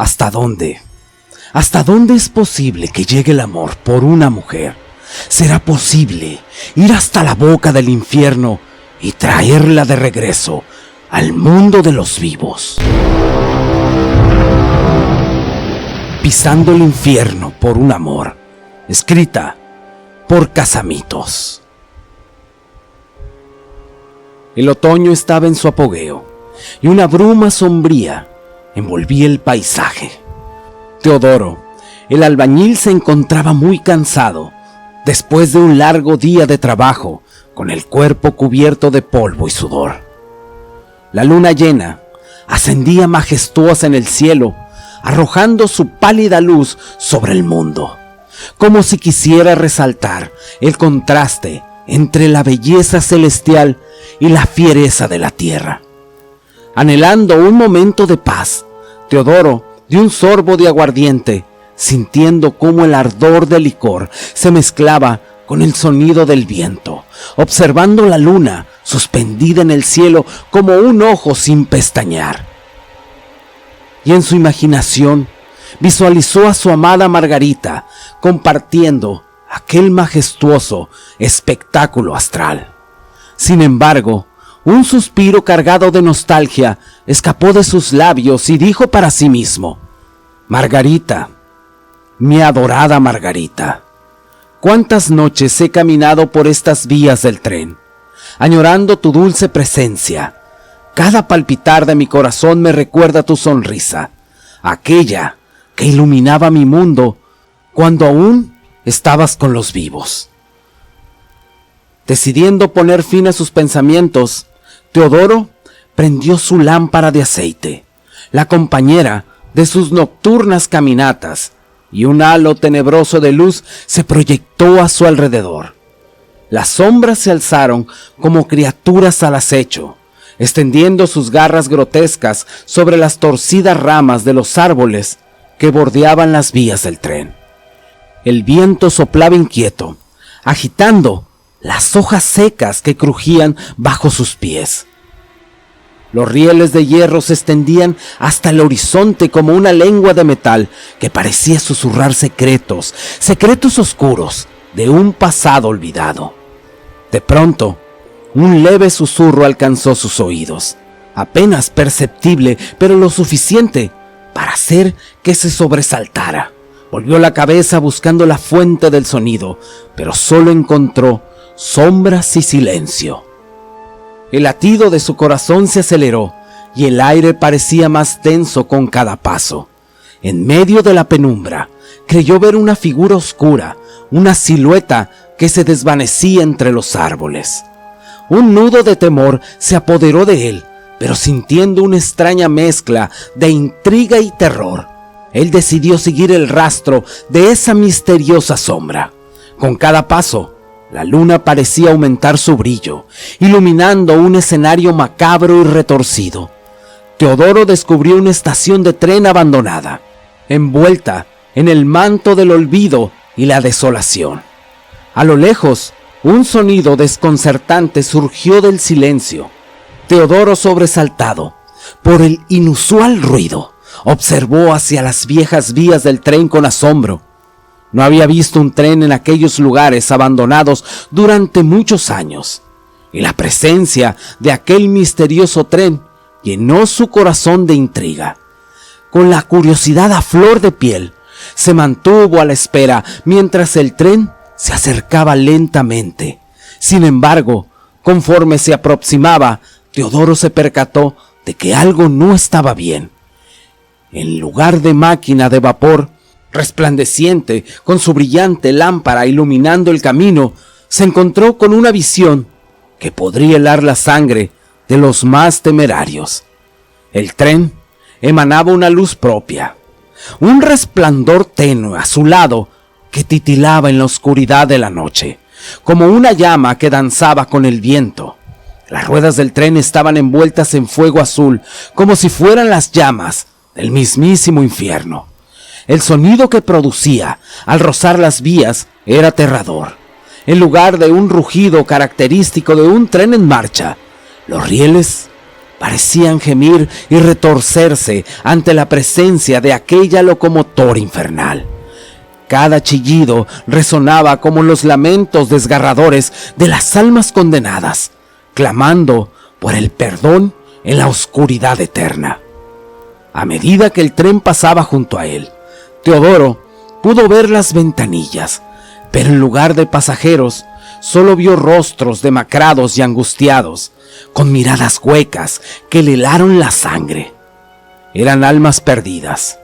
¿Hasta dónde? ¿Hasta dónde es posible que llegue el amor por una mujer? ¿Será posible ir hasta la boca del infierno y traerla de regreso al mundo de los vivos? Pisando el infierno por un amor, escrita por Casamitos. El otoño estaba en su apogeo y una bruma sombría envolvía el paisaje. Teodoro, el albañil, se encontraba muy cansado después de un largo día de trabajo, con el cuerpo cubierto de polvo y sudor. La luna llena ascendía majestuosa en el cielo, arrojando su pálida luz sobre el mundo, como si quisiera resaltar el contraste entre la belleza celestial y la fiereza de la tierra. Anhelando un momento de paz, Teodoro dio un sorbo de aguardiente, sintiendo cómo el ardor del licor se mezclaba con el sonido del viento, observando la luna suspendida en el cielo como un ojo sin pestañear. Y en su imaginación visualizó a su amada Margarita compartiendo aquel majestuoso espectáculo astral. Sin embargo, un suspiro cargado de nostalgia escapó de sus labios y dijo para sí mismo: Margarita, mi adorada Margarita, cuántas noches he caminado por estas vías del tren, añorando tu dulce presencia. Cada palpitar de mi corazón me recuerda tu sonrisa, aquella que iluminaba mi mundo cuando aún estabas con los vivos. Decidiendo poner fin a sus pensamientos, Teodoro prendió su lámpara de aceite, la compañera de sus nocturnas caminatas, y un halo tenebroso de luz se proyectó a su alrededor. Las sombras se alzaron como criaturas al acecho, extendiendo sus garras grotescas sobre las torcidas ramas de los árboles que bordeaban las vías del tren. El viento soplaba inquieto, agitando las hojas secas que crujían bajo sus pies. Los rieles de hierro se extendían hasta el horizonte como una lengua de metal que parecía susurrar secretos oscuros de un pasado olvidado. De pronto, un leve susurro alcanzó sus oídos, apenas perceptible, pero lo suficiente para hacer que se sobresaltara. Volvió la cabeza buscando la fuente del sonido, pero solo encontró sombras y silencio. El latido de su corazón se aceleró y el aire parecía más denso con cada paso. En medio de la penumbra, creyó ver una figura oscura, una silueta que se desvanecía entre los árboles. Un nudo de temor se apoderó de él, pero sintiendo una extraña mezcla de intriga y terror, él decidió seguir el rastro de esa misteriosa sombra. Con cada paso, la luna parecía aumentar su brillo, iluminando un escenario macabro y retorcido. Teodoro descubrió una estación de tren abandonada, envuelta en el manto del olvido y la desolación. A lo lejos, un sonido desconcertante surgió del silencio. Teodoro, sobresaltado por el inusual ruido, observó hacia las viejas vías del tren con asombro. No había visto un tren en aquellos lugares abandonados durante muchos años, y la presencia de aquel misterioso tren llenó su corazón de intriga. Con la curiosidad a flor de piel, se mantuvo a la espera mientras el tren se acercaba lentamente. Sin embargo, conforme se aproximaba, Teodoro se percató de que algo no estaba bien. En lugar de máquina de vapor, resplandeciente, con su brillante lámpara iluminando el camino, se encontró con una visión que podría helar la sangre de los más temerarios. El tren emanaba una luz propia, un resplandor tenue a su lado que titilaba en la oscuridad de la noche, como una llama que danzaba con el viento. Las ruedas del tren estaban envueltas en fuego azul, como si fueran las llamas del mismísimo infierno. El sonido que producía al rozar las vías era aterrador. En lugar de un rugido característico de un tren en marcha, los rieles parecían gemir y retorcerse ante la presencia de aquella locomotora infernal. Cada chillido resonaba como los lamentos desgarradores de las almas condenadas, clamando por el perdón en la oscuridad eterna. A medida que el tren pasaba junto a él, Teodoro pudo ver las ventanillas, pero en lugar de pasajeros, solo vio rostros demacrados y angustiados, con miradas huecas que le helaron la sangre. Eran almas perdidas,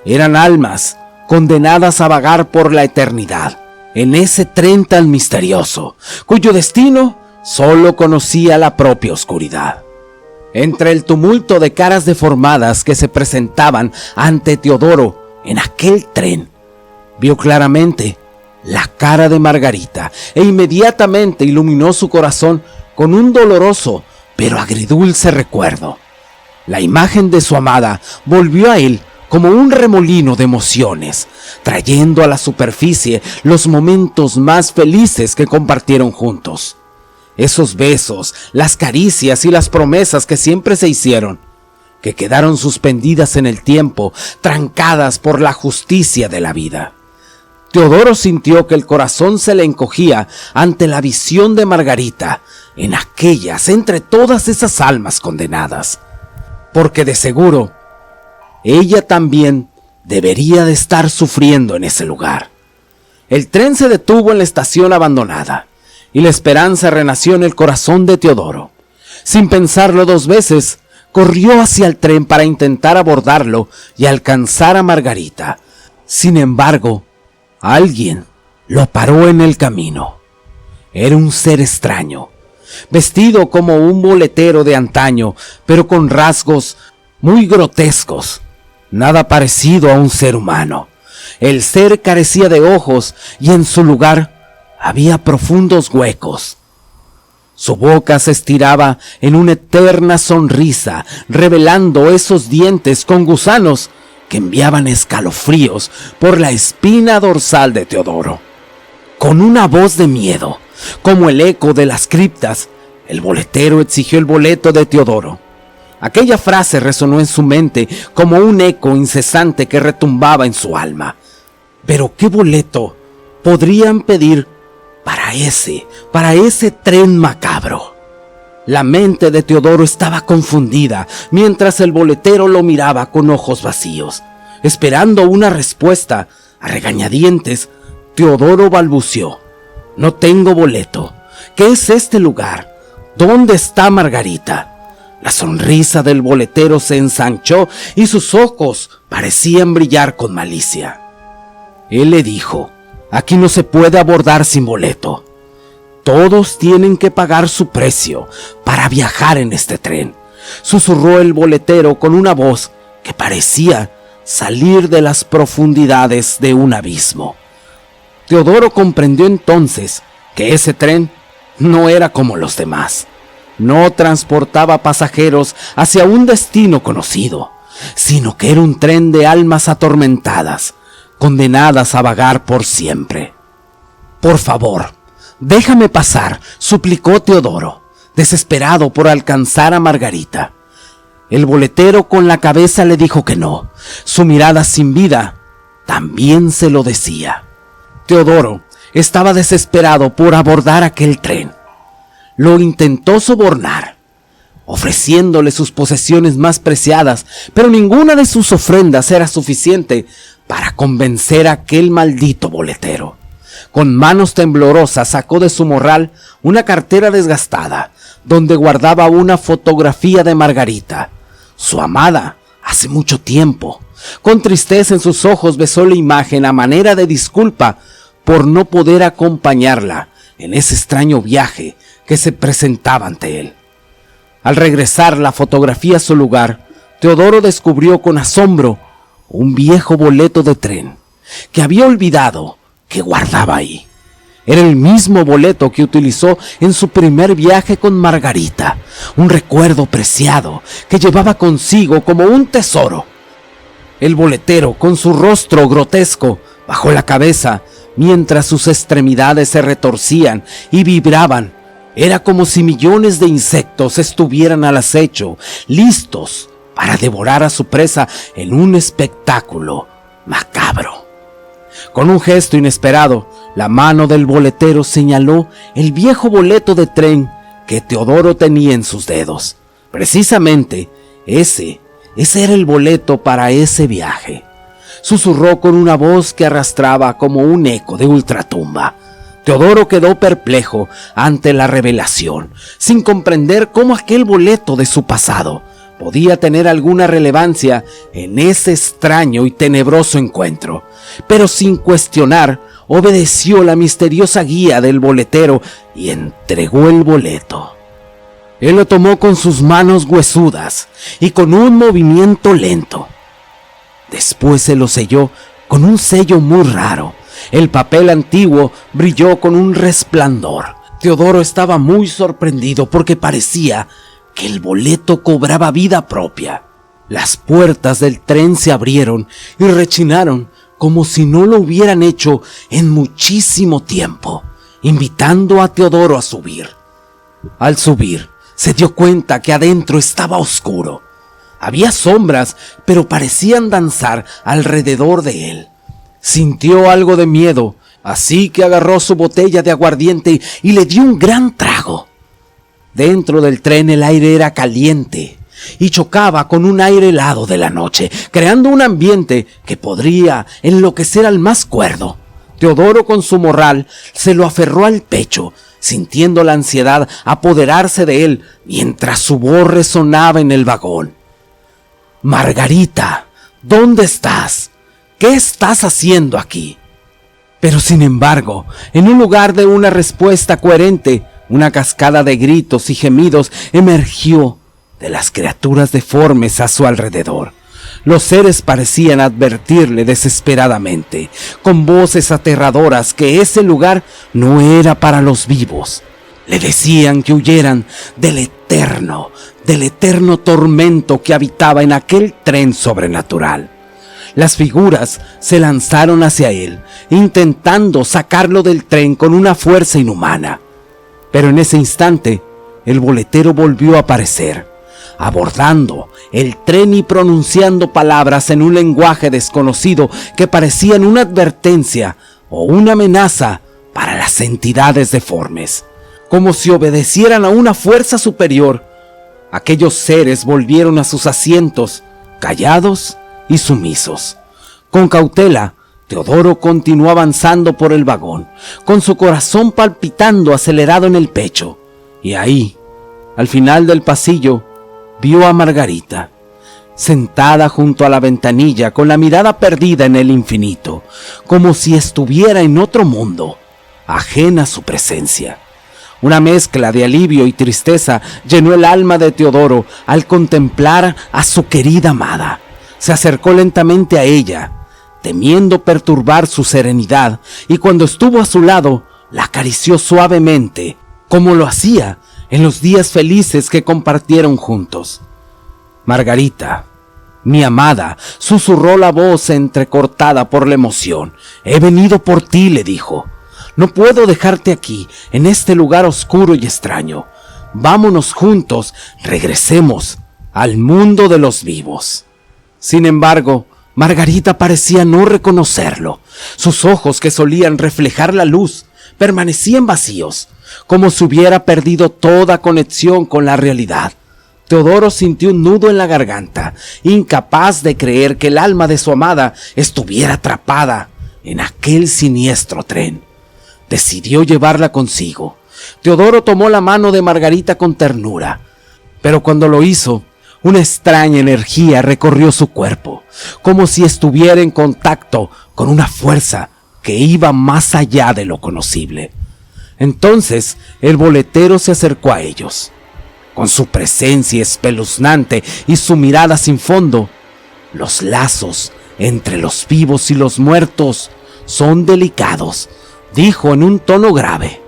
eran almas condenadas a vagar por la eternidad, en ese tren tan misterioso, cuyo destino solo conocía la propia oscuridad. Entre el tumulto de caras deformadas que se presentaban ante Teodoro en aquel tren, vio claramente la cara de Margarita e inmediatamente iluminó su corazón con un doloroso pero agridulce recuerdo. La imagen de su amada volvió a él como un remolino de emociones, trayendo a la superficie los momentos más felices que compartieron juntos. Esos besos, las caricias y las promesas que siempre se hicieron, que quedaron suspendidas en el tiempo, trancadas por la justicia de la vida. Teodoro sintió que el corazón se le encogía ante la visión de Margarita en aquellas, entre todas esas almas condenadas, porque de seguro ella también debería de estar sufriendo en ese lugar. El tren se detuvo en la estación abandonada y la esperanza renació en el corazón de Teodoro. Sin pensarlo dos veces, corrió hacia el tren para intentar abordarlo y alcanzar a Margarita. Sin embargo, alguien lo paró en el camino. Era un ser extraño, vestido como un boletero de antaño, pero con rasgos muy grotescos, nada parecido a un ser humano. El ser carecía de ojos y en su lugar había profundos huecos. Su boca se estiraba en una eterna sonrisa, revelando esos dientes con gusanos que enviaban escalofríos por la espina dorsal de Teodoro. Con una voz de miedo, como el eco de las criptas, el boletero exigió el boleto de Teodoro. Aquella frase resonó en su mente como un eco incesante que retumbaba en su alma. ¿Pero qué boleto podrían pedir para ese tren macabro? La mente de Teodoro estaba confundida mientras el boletero lo miraba con ojos vacíos. Esperando una respuesta, a regañadientes, Teodoro balbuceó: «No tengo boleto. ¿Qué es este lugar? ¿Dónde está Margarita?» La sonrisa del boletero se ensanchó y sus ojos parecían brillar con malicia. Él le dijo: «Aquí no se puede abordar sin boleto. Todos tienen que pagar su precio para viajar en este tren», susurró el boletero con una voz que parecía salir de las profundidades de un abismo. Teodoro comprendió entonces que ese tren no era como los demás. No transportaba pasajeros hacia un destino conocido, sino que era un tren de almas atormentadas, condenadas a vagar por siempre. «Por favor, déjame pasar», suplicó Teodoro, desesperado por alcanzar a Margarita. El boletero con la cabeza le dijo que no. Su mirada sin vida también se lo decía. Teodoro estaba desesperado por abordar aquel tren. Lo intentó sobornar, ofreciéndole sus posesiones más preciadas, pero ninguna de sus ofrendas era suficiente para convencer a aquel maldito boletero. Con manos temblorosas sacó de su morral una cartera desgastada, donde guardaba una fotografía de Margarita, su amada hace mucho tiempo. Con tristeza en sus ojos besó la imagen a manera de disculpa por no poder acompañarla en ese extraño viaje que se presentaba ante él. Al regresar la fotografía a su lugar, Teodoro descubrió con asombro un viejo boleto de tren que había olvidado que guardaba ahí. Era el mismo boleto que utilizó en su primer viaje con Margarita, un recuerdo preciado que llevaba consigo como un tesoro. El boletero, con su rostro grotesco, bajó la cabeza mientras sus extremidades se retorcían y vibraban Era como si millones de insectos estuvieran al acecho, listos para devorar a su presa en un espectáculo macabro. Con un gesto inesperado, la mano del boletero señaló el viejo boleto de tren que Teodoro tenía en sus dedos. Precisamente, ese era el boleto para ese viaje. Susurró con una voz que arrastraba como un eco de ultratumba. Teodoro quedó perplejo ante la revelación, sin comprender cómo aquel boleto de su pasado podía tener alguna relevancia en ese extraño y tenebroso encuentro. Pero sin cuestionar, obedeció la misteriosa guía del boletero y entregó el boleto. Él lo tomó con sus manos huesudas y con un movimiento lento. Después se lo selló con un sello muy raro. El papel antiguo brilló con un resplandor. Teodoro estaba muy sorprendido porque parecía que el boleto cobraba vida propia. Las puertas del tren se abrieron y rechinaron como si no lo hubieran hecho en muchísimo tiempo, invitando a Teodoro a subir. Al subir, se dio cuenta que adentro estaba oscuro. Había sombras, pero parecían danzar alrededor de él. Sintió algo de miedo, así que agarró su botella de aguardiente y le dio un gran trago. Dentro del tren el aire era caliente y chocaba con un aire helado de la noche, creando un ambiente que podría enloquecer al más cuerdo. Teodoro, con su morral, se lo aferró al pecho, sintiendo la ansiedad apoderarse de él mientras su voz resonaba en el vagón. «Margarita, ¿dónde estás? ¿Qué estás haciendo aquí?» Pero sin embargo, en un lugar de una respuesta coherente, una cascada de gritos y gemidos emergió de las criaturas deformes a su alrededor. Los seres parecían advertirle desesperadamente, con voces aterradoras, que ese lugar no era para los vivos. Le decían que huyeran del eterno tormento que habitaba en aquel tren sobrenatural. Las figuras se lanzaron hacia él, intentando sacarlo del tren con una fuerza inhumana. Pero en ese instante, el boletero volvió a aparecer, abordando el tren y pronunciando palabras en un lenguaje desconocido que parecían una advertencia o una amenaza para las entidades deformes. Como si obedecieran a una fuerza superior, aquellos seres volvieron a sus asientos, callados y sumisos. Con cautela, Teodoro continuó avanzando por el vagón, con su corazón palpitando acelerado en el pecho. Y ahí, al final del pasillo, vio a Margarita, sentada junto a la ventanilla con la mirada perdida en el infinito, como si estuviera en otro mundo, ajena a su presencia. Una mezcla de alivio y tristeza llenó el alma de Teodoro al contemplar a su querida amada. Se acercó lentamente a ella, temiendo perturbar su serenidad, y cuando estuvo a su lado, la acarició suavemente, como lo hacía en los días felices que compartieron juntos. «Margarita, mi amada», susurró la voz entrecortada por la emoción. «He venido por ti», le dijo. «No puedo dejarte aquí, en este lugar oscuro y extraño. Vámonos juntos, regresemos al mundo de los vivos». Sin embargo, Margarita parecía no reconocerlo. Sus ojos, que solían reflejar la luz, permanecían vacíos, como si hubiera perdido toda conexión con la realidad. Teodoro sintió un nudo en la garganta, incapaz de creer que el alma de su amada estuviera atrapada en aquel siniestro tren. Decidió llevarla consigo. Teodoro tomó la mano de Margarita con ternura, pero cuando lo hizo, una extraña energía recorrió su cuerpo, como si estuviera en contacto con una fuerza que iba más allá de lo conocible. Entonces el boletero se acercó a ellos. Con su presencia espeluznante y su mirada sin fondo, los lazos entre los vivos y los muertos son delicados, dijo en un tono grave.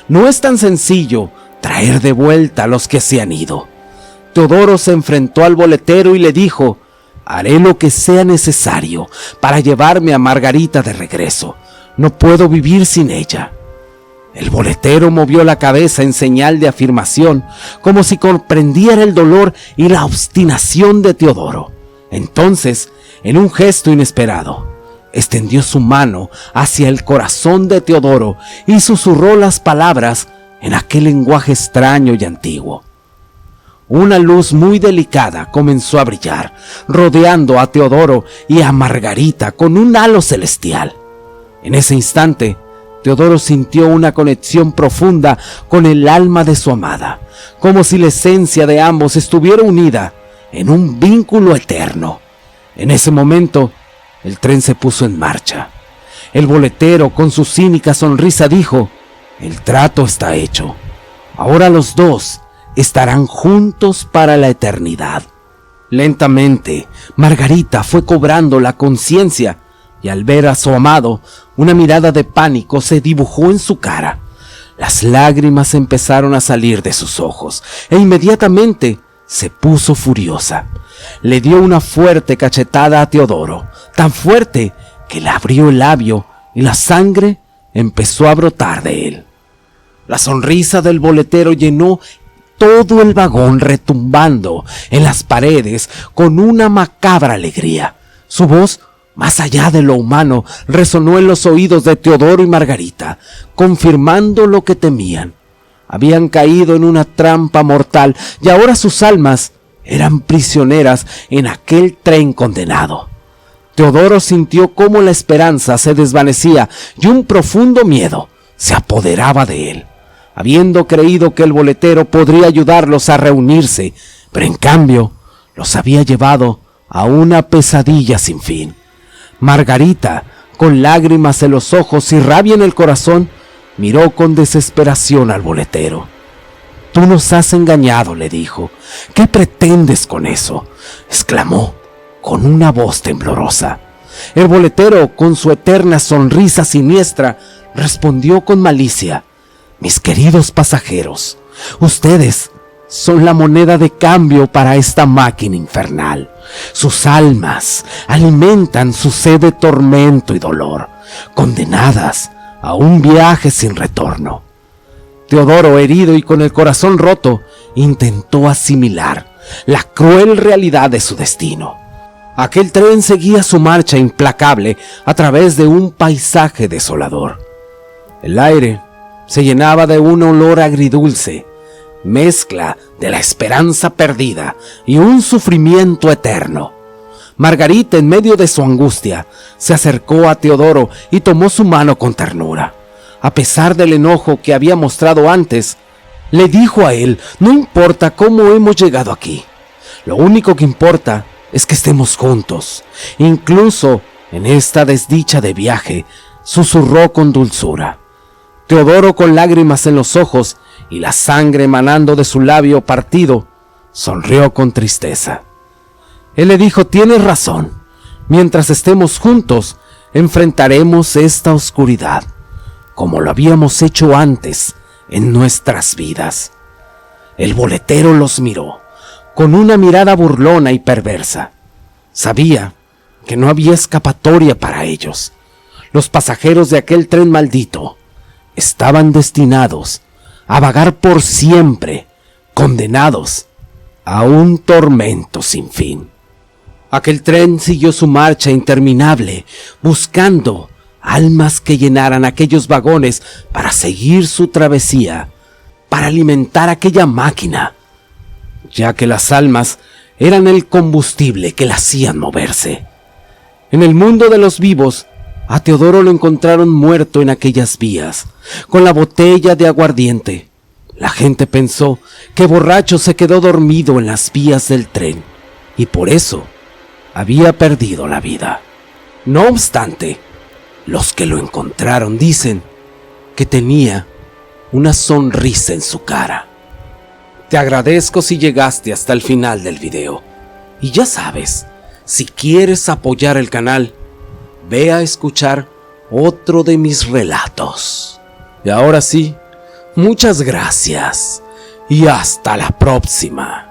No es tan sencillo traer de vuelta a los que se han ido. Teodoro se enfrentó al boletero y le dijo: «Haré lo que sea necesario para llevarme a Margarita de regreso. No puedo vivir sin ella». El boletero movió la cabeza en señal de afirmación, como si comprendiera el dolor y la obstinación de Teodoro. Entonces, en un gesto inesperado, extendió su mano hacia el corazón de Teodoro y susurró las palabras en aquel lenguaje extraño y antiguo. Una luz muy delicada comenzó a brillar, rodeando a Teodoro y a Margarita con un halo celestial. En ese instante, Teodoro sintió una conexión profunda con el alma de su amada, como si la esencia de ambos estuviera unida en un vínculo eterno. En ese momento, el tren se puso en marcha. El boletero, con su cínica sonrisa, dijo: «El trato está hecho. Ahora los dos estarán juntos para la eternidad». Lentamente, Margarita fue cobrando la conciencia y al ver a su amado, una mirada de pánico se dibujó en su cara. Las lágrimas empezaron a salir de sus ojos e inmediatamente se puso furiosa. Le dio una fuerte cachetada a Teodoro, tan fuerte que le abrió el labio y la sangre empezó a brotar de él. La sonrisa del boletero llenó todo el vagón, retumbando en las paredes con una macabra alegría. Su voz, más allá de lo humano, resonó en los oídos de Teodoro y Margarita, confirmando lo que temían. Habían caído en una trampa mortal y ahora sus almas eran prisioneras en aquel tren condenado. Teodoro sintió cómo la esperanza se desvanecía y un profundo miedo se apoderaba de él, habiendo creído que el boletero podría ayudarlos a reunirse, pero en cambio los había llevado a una pesadilla sin fin. Margarita, con lágrimas en los ojos y rabia en el corazón, miró con desesperación al boletero. «Tú nos has engañado», le dijo. «¿Qué pretendes con eso?», exclamó con una voz temblorosa. El boletero, con su eterna sonrisa siniestra, respondió con malicia: «Mis queridos pasajeros, ustedes son la moneda de cambio para esta máquina infernal. Sus almas alimentan su sed de tormento y dolor, condenadas a un viaje sin retorno». Teodoro, herido y con el corazón roto, intentó asimilar la cruel realidad de su destino. Aquel tren seguía su marcha implacable a través de un paisaje desolador. El aire se llenaba de un olor agridulce, mezcla de la esperanza perdida y un sufrimiento eterno. Margarita, en medio de su angustia, se acercó a Teodoro y tomó su mano con ternura. A pesar del enojo que había mostrado antes, le dijo a él: «No importa cómo hemos llegado aquí. Lo único que importa es que estemos juntos, incluso en esta desdicha de viaje», susurró con dulzura. Teodoro, con lágrimas en los ojos y la sangre emanando de su labio partido, sonrió con tristeza. Él le dijo: «Tienes razón. Mientras estemos juntos, enfrentaremos esta oscuridad, como lo habíamos hecho antes en nuestras vidas». El boletero los miró con una mirada burlona y perversa. Sabía que no había escapatoria para ellos. Los pasajeros de aquel tren maldito estaban destinados a vagar por siempre, condenados a un tormento sin fin. Aquel tren siguió su marcha interminable, buscando almas que llenaran aquellos vagones para seguir su travesía, para alimentar aquella máquina, ya que las almas eran el combustible que la hacían moverse. En el mundo de los vivos, a Teodoro lo encontraron muerto en aquellas vías, con la botella de aguardiente. La gente pensó que borracho se quedó dormido en las vías del tren, y por eso había perdido la vida. No obstante, los que lo encontraron dicen que tenía una sonrisa en su cara. Te agradezco si llegaste hasta el final del video. Y ya sabes, si quieres apoyar el canal, ve a escuchar otro de mis relatos. Y ahora sí, muchas gracias y hasta la próxima.